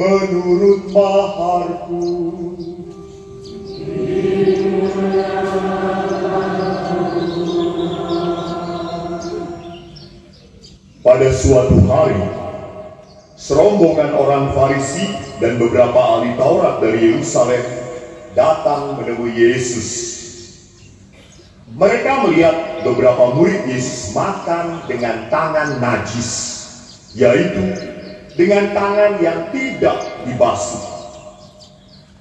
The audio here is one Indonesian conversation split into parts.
menurut maharku. Pada suatu hari, serombongan orang Farisi dan beberapa ahli Taurat dari Yerusalem datang menemui Yesus. Mereka melihat beberapa murid Yesus makan dengan tangan najis, yaitu dengan tangan yang tidak dibasuh.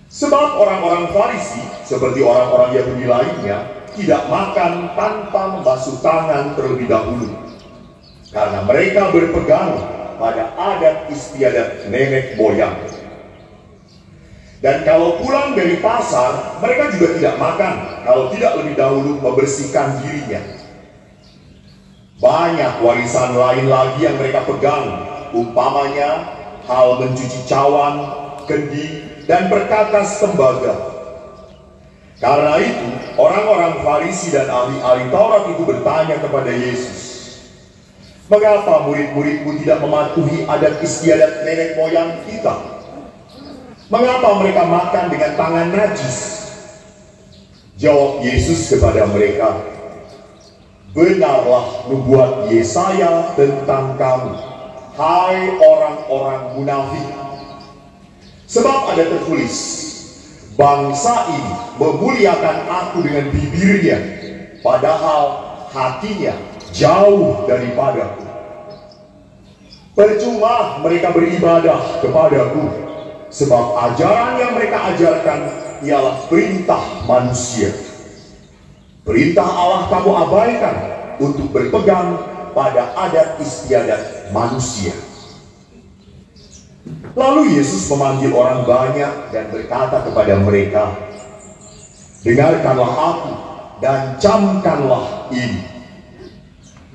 Sebab orang-orang Farisi, seperti orang-orang Yahudi lainnya, tidak makan tanpa membasuh tangan terlebih dahulu, karena mereka berpegang pada adat istiadat nenek moyang. Dan kalau pulang dari pasar, mereka juga tidak makan kalau tidak lebih dahulu membersihkan dirinya. Banyak warisan lain lagi yang mereka pegang, umpamanya hal mencuci cawan, kendi, dan perkakas tembaga. Karena itu, orang-orang Farisi dan ahli-ahli Taurat itu bertanya kepada Yesus, "Mengapa murid-muridmu tidak mematuhi adat istiadat nenek moyang kita? Mengapa mereka makan dengan tangan najis?" Jawab Yesus kepada mereka, "Benarlah nubuat Yesaya tentang kamu, hai orang-orang munafik. Sebab ada tertulis, bangsa ini memuliakan aku dengan bibirnya, padahal hatinya jauh daripadaku. Percuma mereka beribadah kepadaku, sebab ajaran yang mereka ajarkan ialah perintah manusia. Perintah Allah kamu abaikan untuk berpegang pada adat istiadat manusia." Lalu Yesus memanggil orang banyak dan berkata kepada mereka, "Dengarkanlah aku dan camkanlah ini.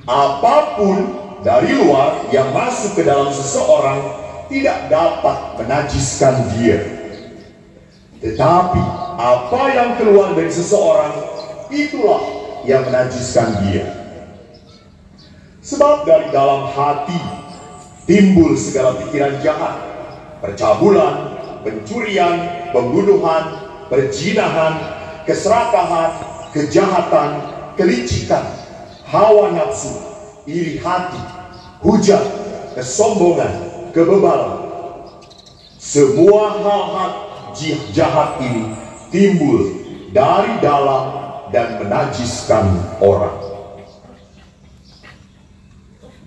Apapun dari luar yang masuk ke dalam seseorang tidak dapat menajiskan dia. Tetapi apa yang keluar dari seseorang, itulah yang menajiskan dia. Sebab dari dalam hati timbul segala pikiran jahat, percabulan, pencurian, pembunuhan, perzinahan, keserakahan, kejahatan, kelicikan, hawa nafsu, iri hati, hujat, kesombongan, kebebalan. Semua hal-hal jahat ini timbul dari dalam dan menajiskan orang."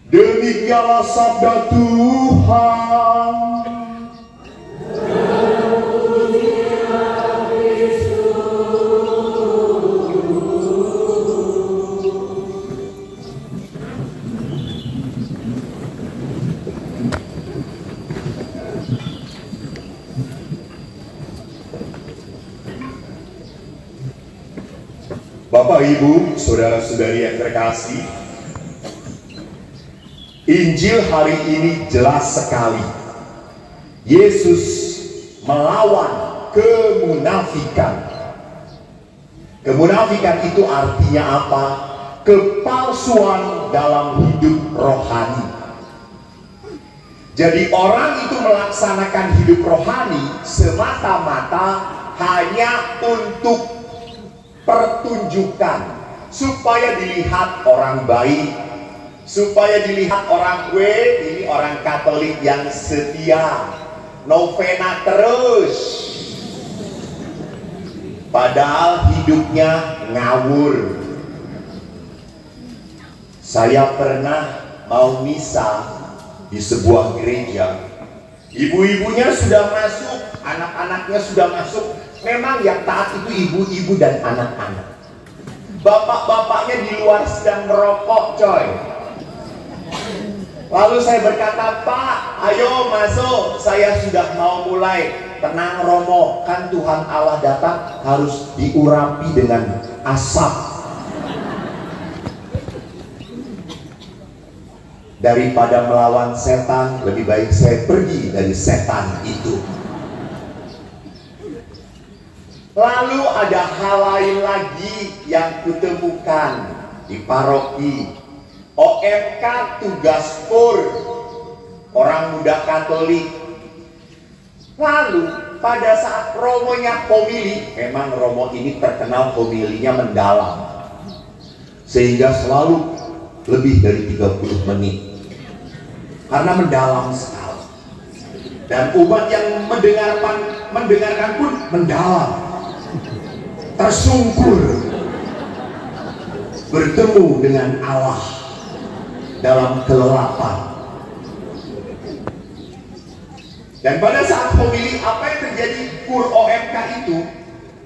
Demikianlah sabda Tuhan. Bapak, Ibu, saudara-saudari yang terkasih, Injil hari ini jelas sekali. Yesus melawan kemunafikan. Kemunafikan itu artinya apa? Kepalsuan dalam hidup rohani. Jadi orang itu melaksanakan hidup rohani semata-mata hanya untuk pertunjukan, supaya dilihat orang baik, supaya dilihat orang, ini orang Katolik yang setia, novena terus, padahal hidupnya ngawur. Saya pernah mau misa di sebuah gereja, ibu-ibunya sudah masuk, anak-anaknya sudah masuk. Memang yang taat itu ibu-ibu dan anak-anak. Bapak-bapaknya di luar sedang merokok, coy. Lalu saya berkata, "Pak, ayo masuk, saya sudah mau mulai." "Tenang Romo, kan Tuhan Allah datang harus diurapi dengan asap." Daripada melawan setan, lebih baik saya pergi dari setan itu. Lalu ada hal lain lagi yang kutemukan di paroki. OMK tugas PUR, orang muda Katolik. Lalu pada saat Romonya homili, memang Romo ini terkenal homilinya mendalam, sehingga selalu lebih dari 30 menit karena mendalam sekali. Dan umat yang mendengarkan pun mendalam, tersungkur, bertemu dengan Allah dalam kelelapan. Dan pada saat homili, apa yang terjadi? Kur OMK itu,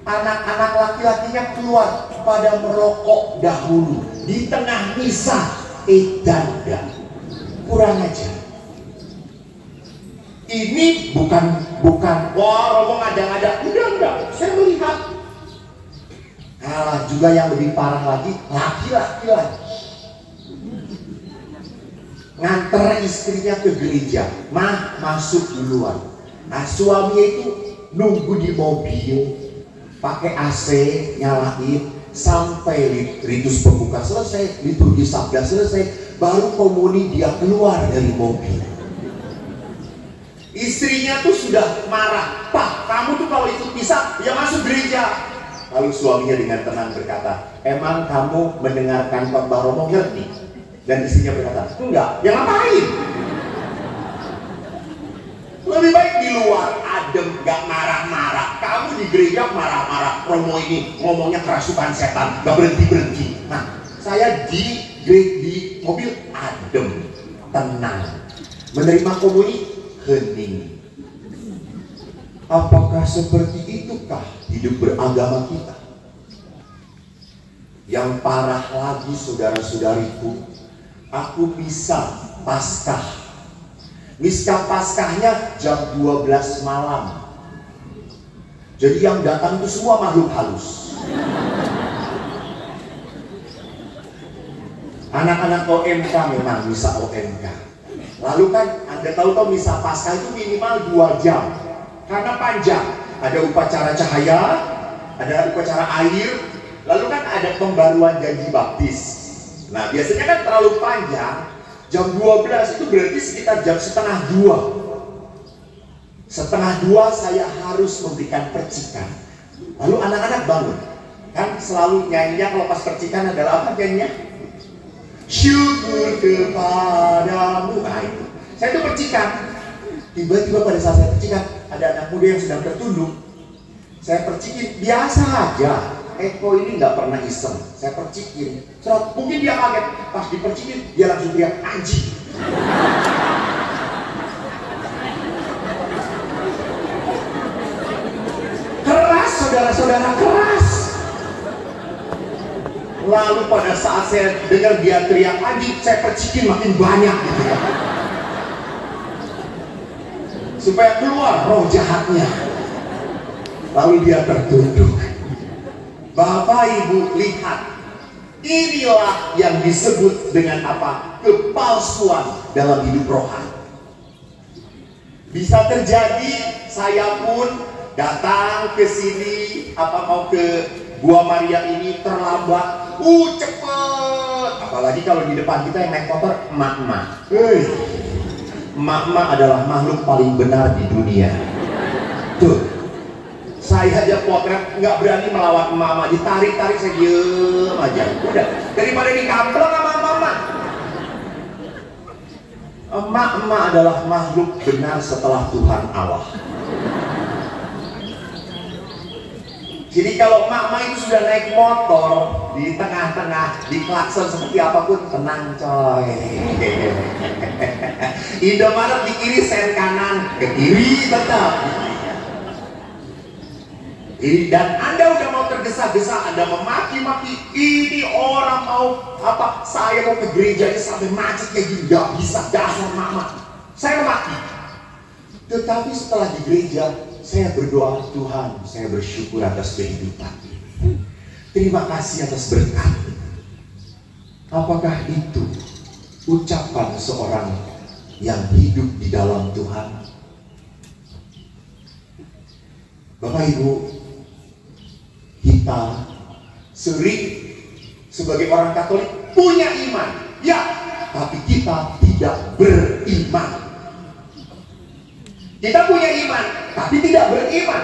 anak-anak laki-lakinya keluar pada merokok dahulu di tengah misa. Danda, kurang aja. Ini bukan wah Romo ngada-ngada, enggak, saya melihat. Nah, juga yang lebih parah lagi, laki-laki lagi nganter istrinya ke gereja, mah masuk duluan. Nah, suaminya itu nunggu di mobil, pakai AC nyalain sampai ritus pembuka selesai, liturgi sabda selesai, baru komuni dia keluar dari mobil. Istrinya tuh sudah marah, "Pak, kamu tuh kalau ikut misa ya masuk gereja." Lalu suaminya dengan tenang berkata, "Emang kamu mendengarkan khotbah Romo ngerti?" Dan istrinya berkata, "Enggak, ya ngapain? Lebih baik di luar adem, gak marah-marah. Kamu di gereja marah-marah. Romo ini ngomongnya kerasukan setan, gak berhenti-berhenti. Nah, saya di mobil adem, tenang, menerima komuni, hening." Apakah seperti itukah hidup beragama kita? Yang parah lagi, saudara-saudariku, aku misa Paskah. Misa Paskahnya jam 12 malam. Jadi yang datang itu semua makhluk halus. Anak-anak OMK memang misa OMK. Lalu kan Anda tahu misa Paskah itu minimal 2 jam. Karena panjang. Ada upacara cahaya, ada upacara air, lalu kan ada pembaruan janji baptis. Nah, biasanya kan terlalu panjang. Jam 12 itu berarti sekitar jam setengah 2. Setengah 2 saya harus memberikan percikan. Lalu anak-anak bangun. Kan selalu nyanyinya kalau pas percikan adalah apa nyanyinya? Syukur kepadamu. Nah itu. Saya itu percikan. Tiba-tiba pada saat saya percikan, ada anak muda yang sedang tertunduk. Saya percikin, biasa aja. Eko ini nggak pernah iseng. Saya percikin, mungkin dia kaget. Pas dipercikin, dia langsung teriak, "Anjing!" Keras, saudara-saudara, keras. Lalu pada saat saya dengar dia teriak anjing, saya percikin makin banyak gitu ya. Supaya keluar roh jahatnya. Lalu dia tertunduk. Bapak Ibu lihat, inilah yang disebut dengan apa? Kepalsuan dalam hidup rohani. Bisa terjadi saya pun datang ke sini, mau ke Gua Maria ini terlambat, cepet. Apalagi kalau di depan kita yang naik motor emak-emak. Emak-emak adalah makhluk paling benar di dunia. Tuh. Saya aja potret nggak berani melawan emak-emak, ditarik-tarik saya diem aja. Udah, daripada dikampleng sama mama. Emak-emak adalah makhluk benar setelah Tuhan Allah. Jadi kalau emak-emak itu sudah naik motor di tengah-tengah, di klakson seperti apapun, tenang coy. Indomaret di kiri, sen kanan, ke kiri tetap. Dan Anda udah mau tergesa-gesa, Anda memaki-maki, ini orang mau apa? Saya mau ke gerejanya sampai macet kayak gini, gak bisa, dasar mama. Saya maki. Tetapi setelah di gereja, saya berdoa, Tuhan, saya bersyukur atas kehidupan. Terima kasih atas berkat. Apakah itu ucapan seorang yang hidup di dalam Tuhan? Bapak Ibu, kita sering sebagai orang Katolik punya iman, ya, tapi kita tidak beriman. Kita punya iman, tapi tidak beriman.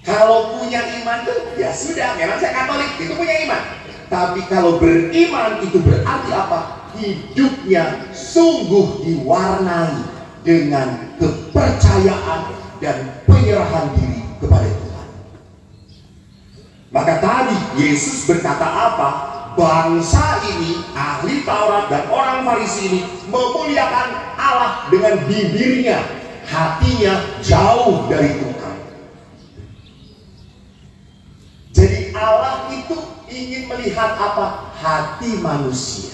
Kalau punya iman tuh, ya sudah, memang saya Katolik, itu punya iman. Tapi kalau beriman itu berarti apa? Hidupnya sungguh diwarnai dengan kepercayaan dan penyerahan diri kepada Tuhan. Maka tadi Yesus berkata apa? Bangsa ini, ahli Taurat dan orang Farisi ini memuliakan Allah dengan bibirnya, hatinya jauh dari Tuhan. Jadi Allah itu ingin melihat apa? Hati manusia.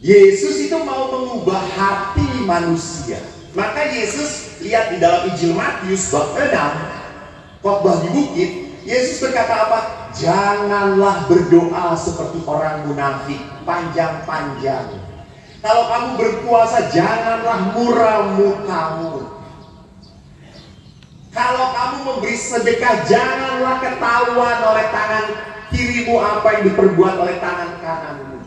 Yesus itu mau mengubah hati manusia. Maka Yesus lihat di dalam Injil Matius bab 6, khotbah di bukit, Yesus berkata apa? Janganlah berdoa seperti orang munafik, panjang-panjang. Kalau kamu berpuasa, janganlah muram mukamu. Kalau kamu memberi sedekah, janganlah ketahuan oleh tangan kirimu apa yang diperbuat oleh tangan kananmu.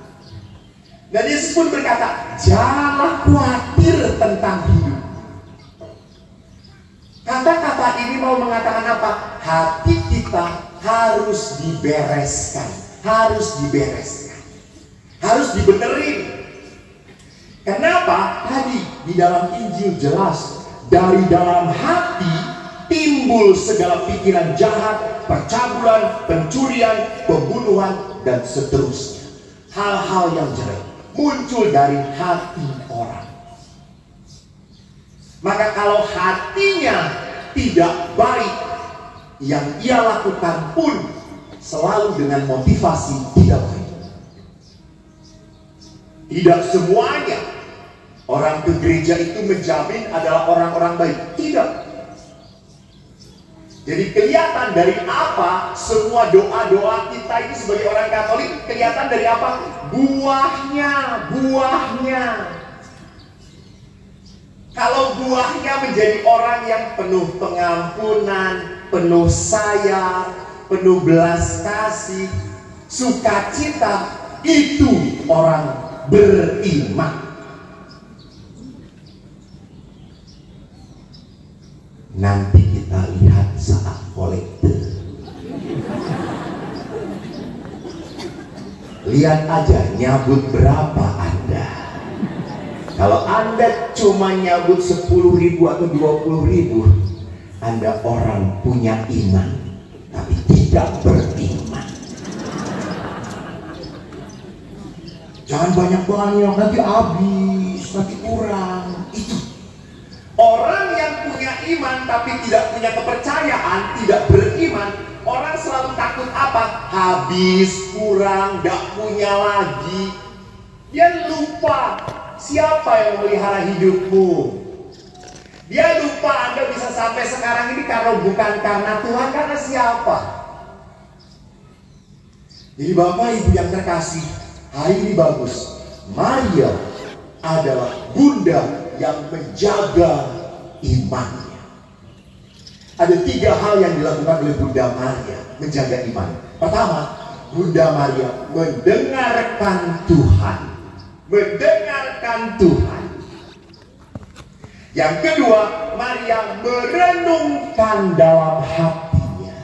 Dan Yesus pun berkata, janganlah khawatir tentang hidup. Kata-kata ini mau mengatakan apa? Hati kita harus dibereskan, harus dibenerin. Kenapa? Tadi di dalam Injil jelas, dari dalam hati timbul segala pikiran jahat, percabulan, pencurian, pembunuhan, dan seterusnya. Hal-hal yang jelek muncul dari hati orang. Maka kalau hatinya tidak baik, yang ia lakukan pun selalu dengan motivasi tidak baik. Tidak semuanya orang ke gereja itu menjamin adalah orang-orang baik. Tidak. Jadi kelihatan dari apa semua doa-doa kita itu sebagai orang Katolik, kelihatan dari apa? Buahnya. Kalau buahnya menjadi orang yang penuh pengampunan, penuh sayang, penuh belas kasih, sukacita, itu orang beriman. Nanti kita lihat saat kolekte. Lihat aja nyabut berapa Anda. Kalau Anda cuma nyabut 10.000 atau 20.000, Anda orang punya iman tapi tidak beriman. Jangan banyak-banyak, nanti habis, nanti kurang. Itu orang yang punya iman tapi tidak punya kepercayaan, tidak beriman. Orang selalu takut apa? Habis, kurang, gak punya lagi. Dia lupa siapa yang memelihara hidupmu. Dia lupa Anda bisa sampai sekarang ini karena bukan karena Tuhan, karena siapa? Jadi Bapak Ibu yang terkasih, hari ini bagus. Maria adalah bunda yang menjaga imannya. Ada 3 hal yang dilakukan oleh Bunda Maria menjaga iman. Pertama, Bunda Maria mendengarkan Tuhan. Yang kedua, Maria merenungkan dalam hatinya.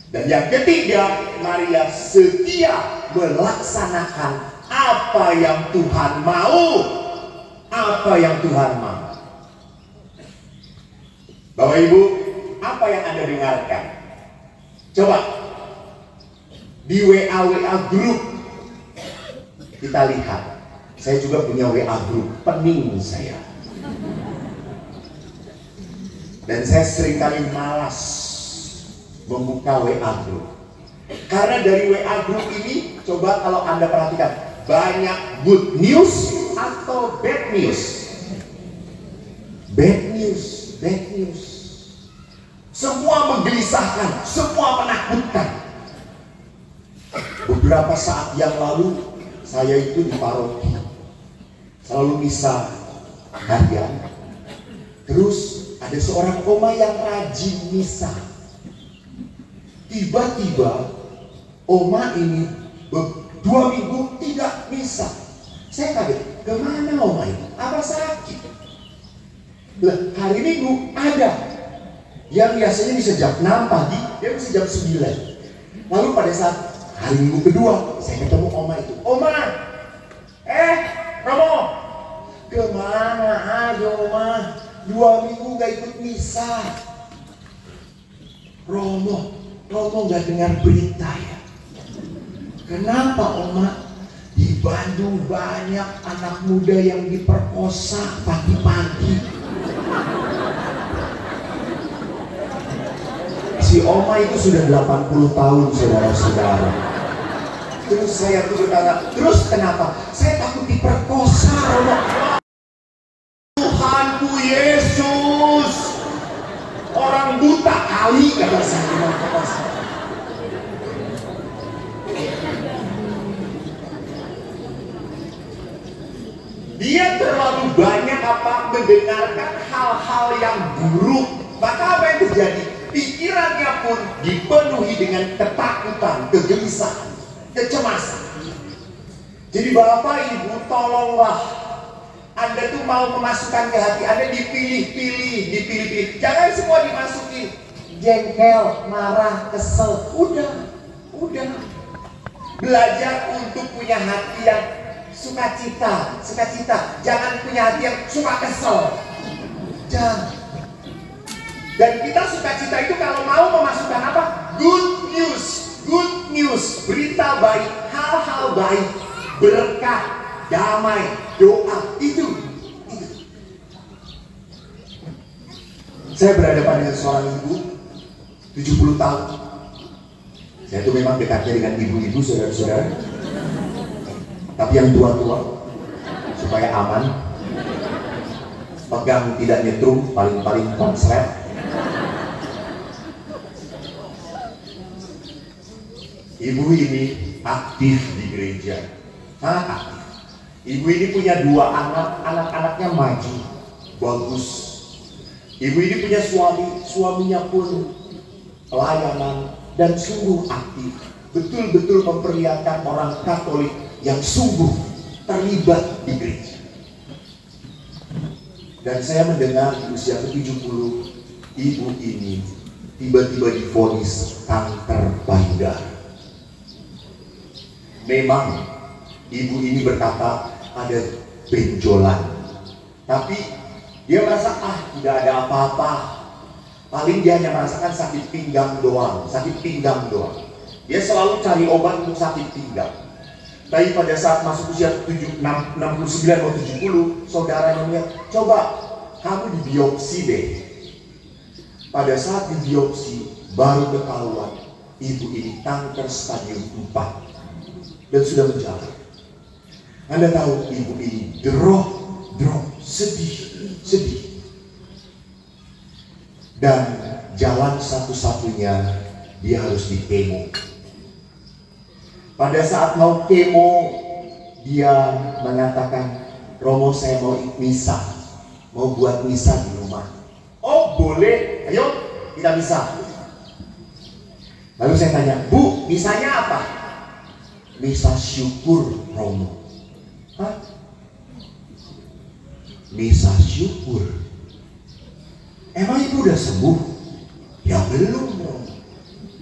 Dan yang ketiga, Maria setia melaksanakan apa yang Tuhan mau. Bapak Ibu, apa yang Anda dengarkan? Coba di WA grup kita lihat. Saya juga punya WA grup, pening saya. Dan saya seringkali malas membuka WA grup. Karena dari WA grup ini, coba kalau Anda perhatikan, banyak good news atau bad news. Bad news. Semua menggelisahkan, semua menakutkan. Beberapa saat yang lalu, saya itu di paroki, selalu misa harian. Terus ada seorang oma yang rajin misa. Tiba-tiba oma ini 2 minggu tidak misa. Saya kaget, kemana Oma itu? Apa sakit? Lah, hari Minggu ada. Yang biasanya bisa jam 6 pagi, dia bisa jam 9. Lalu pada saat hari Minggu kedua, saya ketemu Oma itu. Oma! Romo! Kemana aja Oma? 2 minggu gak ikut misa. Romo gak dengar berita ya? Kenapa Oma? Di Bandung banyak anak muda yang diperkosa pagi-pagi. Si Oma itu sudah 80 tahun, saudara-saudara. Terus saya tuh berkata, terus kenapa? Saya takut diperkosa, Romo. Tuhanku Yesus, orang buta kali kata saya diperkosa. Dia terlalu banyak mendengarkan hal-hal yang buruk. Maka apa yang terjadi? Pikirannya pun dipenuhi dengan ketakutan, kegelisahan, kecemasan. Jadi Bapak Ibu, tolonglah. Anda tuh mau memasukkan ke hati Anda, dipilih. Jangan semua dimasukin. Jengkel, marah, kesel. Udah. Belajar untuk punya hati yang sukacita. Jangan punya hati yang suka kesel. Jangan. Dan kita sukacita itu kalau mau memasukkan apa? Good news, berita baik, hal-hal baik, berkat, damai, doa, itu. Saya berhadapan dengan seorang ibu 70 tahun. Saya itu memang dekatnya dengan ibu-ibu, saudara-saudara. Tapi yang tua-tua, supaya aman, pegang tidak nyetrum, paling konslet. Ibu ini aktif di gereja, aktif. Ibu ini punya 2 anak, anak-anaknya maju, bagus. Ibu ini punya suaminya pun pelayanan dan sungguh aktif. Betul-betul memperlihatkan orang Katolik yang sungguh terlibat di gereja. Dan saya mendengar di usia ke-70, ibu ini tiba-tiba divonis kanker payudara. Memang ibu ini berkata ada benjolan, tapi dia merasa tidak ada apa-apa. Paling dia hanya merasakan sakit pinggang doang. Dia selalu cari obat untuk sakit pinggang. Tapi pada saat masuk usia 69 atau 70, saudaranya melihat, coba kamu dibiopsi deh. Pada saat dibiopsi baru ketahuan ibu ini kanker stadium 4 dan sudah menjalar. Anda tahu ibu ini drop, sedih. Dan jalan satu-satunya dia harus di kemo. Pada saat mau kemo, dia mengatakan, Romo saya mau misa, mau buat misa di rumah. Oh boleh, ayo kita misa. Lalu saya tanya, Bu, misanya apa? Misa syukur Romo. Hah? Misa syukur? Emang ibu udah sembuh? Ya belum Romo.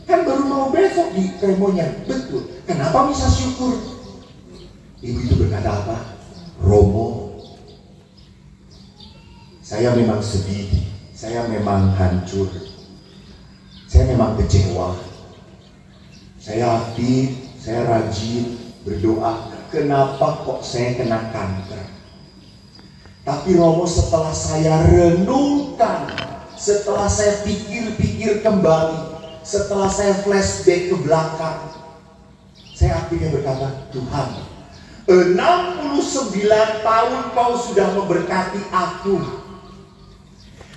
Kan baru mau besok di kemonya. Betul. Kenapa misa syukur? Ibu itu berkata apa? Romo, saya memang sedih, saya memang hancur, saya memang kecewa. Saya aktif, saya rajin berdoa, kenapa kok saya kena kanker? Tapi Romo, setelah saya renungkan, setelah saya pikir-pikir kembali, setelah saya flashback ke belakang, saya akhirnya berkata, Tuhan, 69 tahun kau sudah memberkati aku.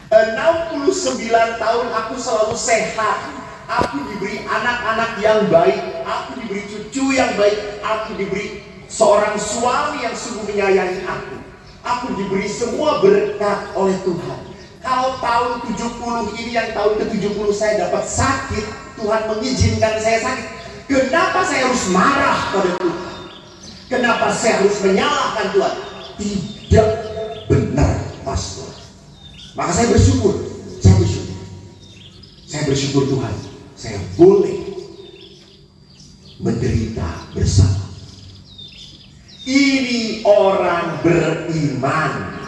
69 tahun aku selalu sehat. Aku diberi anak-anak yang baik, aku diberi cucu yang baik, aku diberi seorang suami yang sungguh menyayangi aku. Aku diberi semua berkat oleh Tuhan. Kalau tahun 70 ini, yang tahun ke-70 saya dapat sakit, Tuhan mengizinkan saya sakit. Kenapa saya harus marah pada Tuhan? Kenapa saya harus menyalahkan Tuhan? Tidak benar, pastor. Maka saya bersyukur. Saya bersyukur Tuhan, saya boleh menderita bersama. Ini orang beriman.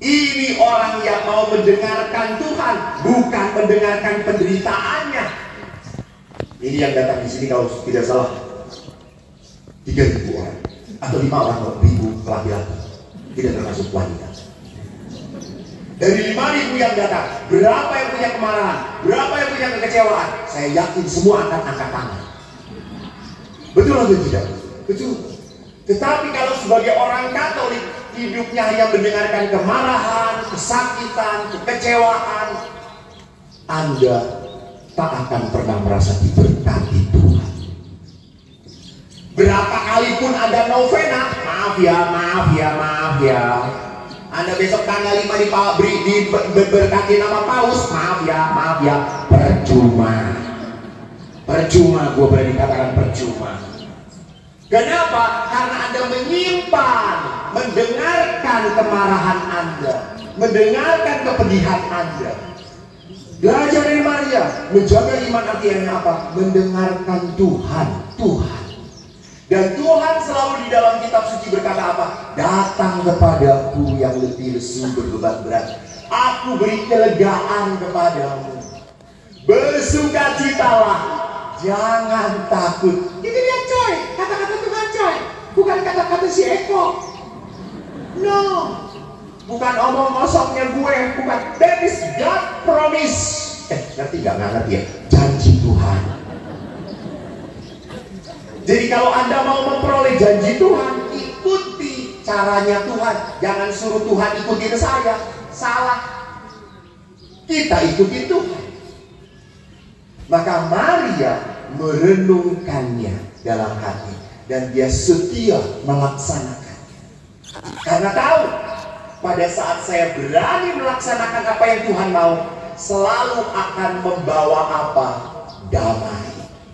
Ini orang yang mau mendengarkan Tuhan, bukan mendengarkan penderitaannya. Ini yang datang di sini kalau tidak salah 3.000 orang atau 5 orang ribu laki-laki, tidak termasuk wanita. Dari 5.000 yang datang, berapa yang punya kemarahan, berapa yang punya kekecewaan? Saya yakin semua akan angkat tangan. Betul atau tidak? Betul. Tetapi kalau sebagai orang Katolik, hidupnya hanya mendengarkan kemarahan, kesakitan, kekecewaan, Anda tak akan pernah merasa diberkati Tuhan. Berapa kali pun ada novena, maaf ya. Anda besok tanggal 5 berkati nama Paus, maaf ya, percuma, gue berani katakan percuma. Kenapa? Karena Anda menyimpan, mendengarkan kemarahan Anda, mendengarkan kepedihan Anda. Belajar dari Maria, menjaga iman artinya apa? Mendengarkan Tuhan. Dan Tuhan selalu di dalam kitab suci berkata apa? Datang kepadaku yang lebih lesu berbeban berat, aku beri kelegaan kepadamu. Bersukacitalah, jangan takut. Itu dia coy, kata-kata Tuhan coy, bukan kata-kata si Eko. No, bukan omong kosongnya gue, bukan. That is God promise. Ngerti gak? Nggak ngerti ya? Janji Tuhan. Jadi kalau Anda mau memperoleh janji Tuhan, ikuti caranya Tuhan. Jangan suruh Tuhan ikutin saya. Salah. Kita ikuti Tuhan. Maka Maria merenungkannya dalam hati, dan dia setia melaksanakannya. Karena tahu, pada saat saya berani melaksanakan apa yang Tuhan mau, selalu akan membawa apa?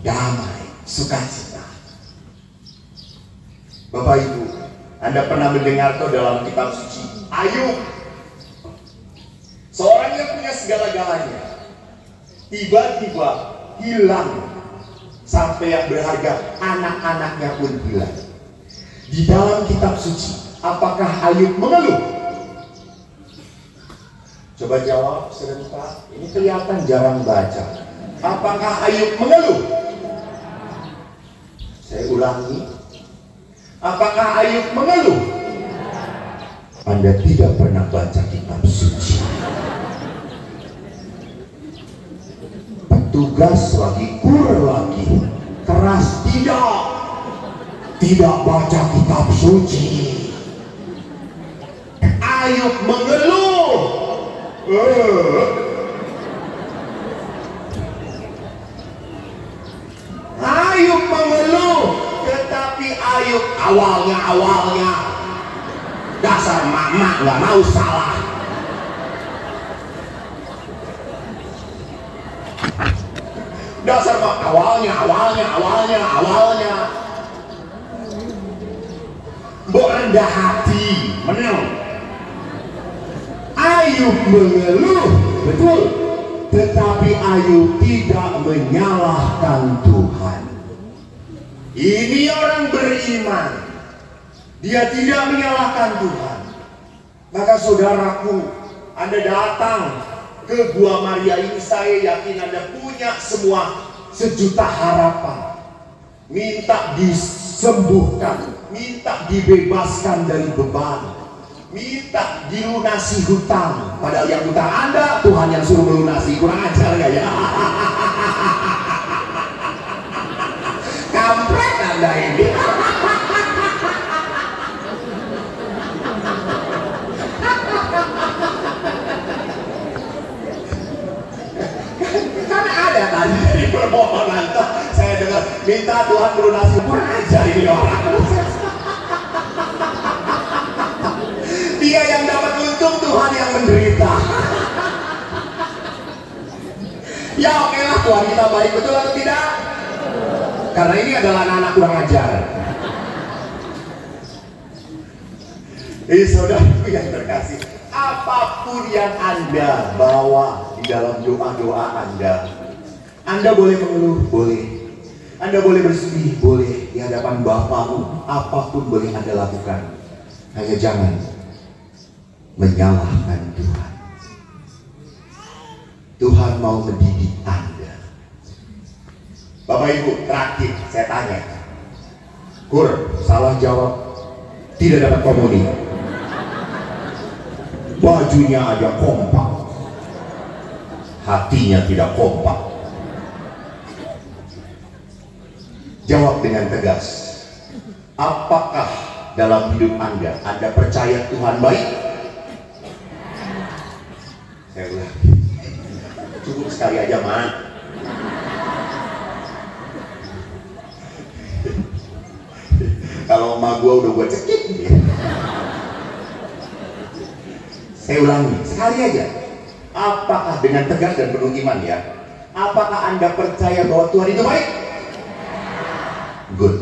Damai, sukacita. Bapak Ibu, Anda pernah mendengar tuh dalam kitab suci Ayub, seorang yang punya segala-galanya tiba-tiba hilang, sampai yang berharga anak-anaknya pun hilang. Di dalam kitab suci, apakah Ayub mengeluh? Coba jawab sebentar. Ini kelihatan jarang baca. Apakah Ayub mengeluh? Saya ulangi. Apakah Ayub mengeluh? Anda tidak pernah baca kitab suci. Petugas lagi, kur lagi, keras tidak baca kitab suci. Ayub mengeluh. Ayub mengeluh, tetapi Ayub awalnya dasar mak nggak mau salah. Dasar mak awalnya. Mbok rendah hati, menang. Ayub mengeluh, betul. Tetapi Ayub tidak menyalahkan Tuhan. Ini orang beriman. Dia tidak menyalahkan Tuhan. Maka saudaraku, Anda datang ke Gua Maria ini, saya yakin Anda punya semua sejuta harapan. Minta disembuhkan, minta dibebaskan dari beban, minta dilunasi hutang. Padahal yang hutang Anda, Tuhan yang suruh melunasi. Kurang ajar gak ya? Kampret Anda ini. Kan ada tadi di permohonan tuh, saya dengar minta Tuhan melunasi. Kurang ajar ini orang. Dia yang dapat untung, Tuhan yang menderita. Ya oke lah, Tuhan kita baik, betul atau tidak? Karena ini adalah anak-anak kurang ajar. Saudaraku yang terkasih, apapun yang Anda bawa di dalam doa-doa Anda boleh mengeluh, boleh. Anda boleh bersedih, boleh. Di hadapan Bapamu, apapun boleh Anda lakukan. Hanya jangan menyalahkan Tuhan. Tuhan mau mendidik Anda. Bapak Ibu, terakhir saya tanya. Kur, salah jawab, tidak dapat komuni. Bajunya aja kompak, hatinya tidak kompak. Jawab dengan tegas. Apakah dalam hidup Anda percaya Tuhan baik? Saya ulang. Cukup sekali aja, Man. Kalau emak gua udah gua cekik gitu. Saya ulangi, sekali aja. Apakah dengan tegas dan penuh iman ya? Apakah Anda percaya bahwa Tuhan itu baik? Good.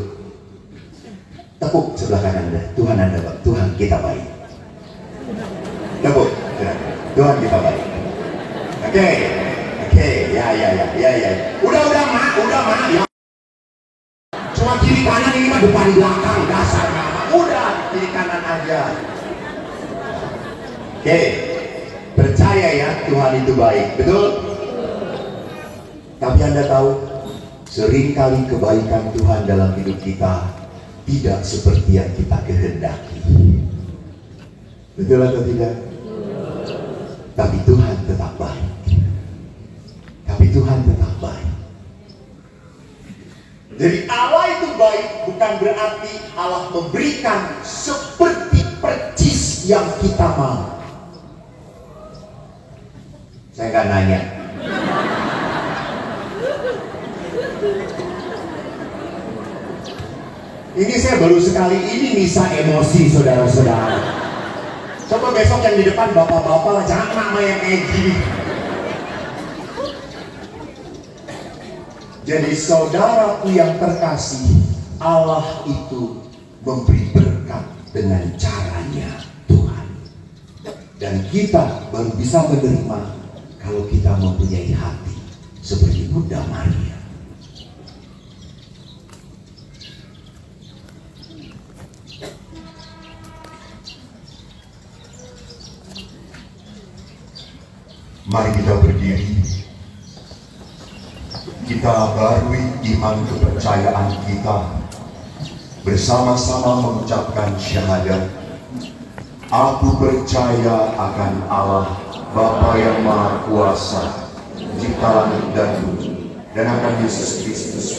Tepuk sebelah kanan Anda. Tuhan Anda baik. Tuhan kita baik. Tepuk. Tuhan kita baik. Oke. Ya. Udah mak. Ya. Cuma kiri kanan ini mah depan belakang dasarnya. Udah kiri kanan aja. Oke. Percaya ya Tuhan itu baik. Betul? Tapi Anda tahu, seringkali kebaikan Tuhan dalam hidup kita tidak seperti yang kita kehendaki. Betul atau tidak? Tapi Tuhan tetap baik. Jadi Allah itu baik bukan berarti Allah memberikan seperti percis yang kita mau. Saya nggak nanya. Ini saya baru sekali ini bisa emosi saudara-saudara. Coba besok yang di depan bapak-bapak jangan nama yang kayak gini. Jadi saudaraku yang terkasih, Allah itu memberi berkat dengan caranya Tuhan. Dan kita baru bisa menerima kalau kita mempunyai hati seperti Bunda Maria. Mari kita berdiri. Kita barui iman kepercayaan kita. Bersama-sama mengucapkan syahadat. Aku percaya akan Allah, Bapa yang Maha Kuasa, Cipta langit dan bumi, dan akan Yesus Kristus,